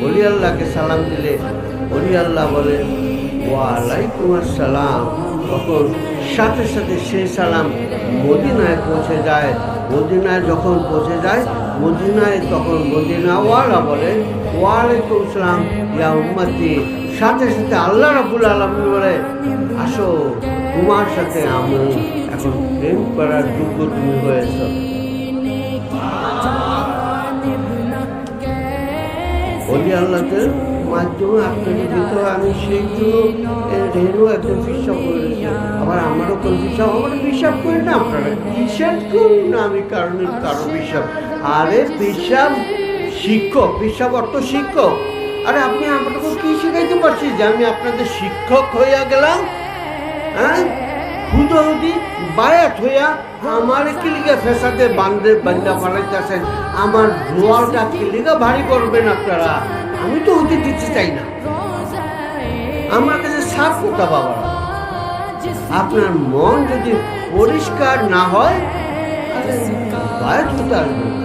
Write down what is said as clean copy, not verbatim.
অলি আল্লাহকে সালাম দিলে অলি আল্লাহ বলে ওয়ালাইকুম আসসালাম, তখন সাথে সাথে সেই সালাম মদিনায় পৌঁছে যায়। মদিনায় যখন পৌঁছে যায় মদিনায় তখন মদিনাওয়ালা বলে ওয়ালাইকুম আসসালাম ইয়া উম্মতি, সাথে সাথে আল্লাহ রাব্বুল আলামিন বলে আসো, তোমার সাথে আমি এখন প্রেম করার যোগ্য তুমি হয়েছ। অলি আল্লাহদের মাধ্যমে আপনাকে দিতে হয়। আমি সেই জন্য রেনু একজন বিশ্বাস করেছি, আবার আমারও কোন বিশ্বাস, আমার বিশ্বাস করি না, আপনারা বিশ্বাস করুন না, আমি কারণ বিশ্বাস। আরে বিশ্বাস শিক্ষক, বিশ্বাস অর্থ শিক্ষক। আরে আপনি আপনাকে কি শিখাইতে পারছি যে আমি আপনাদের শিক্ষক হইয়া গেলাম? হ্যাঁ, হুদি বায়াত হইয়া আমার কি লিগা ফেসাতে বান্দা পালাইতেছেন, আমার জোয়ালটা কি লিগা ভারী করবেন আপনারা? আমি তো হতে দিতে চাই না। আমার কাছে সাফ কথা বাবা, আপনার মন যদি পরিষ্কার না হয় বায়াত হতে আসবে না।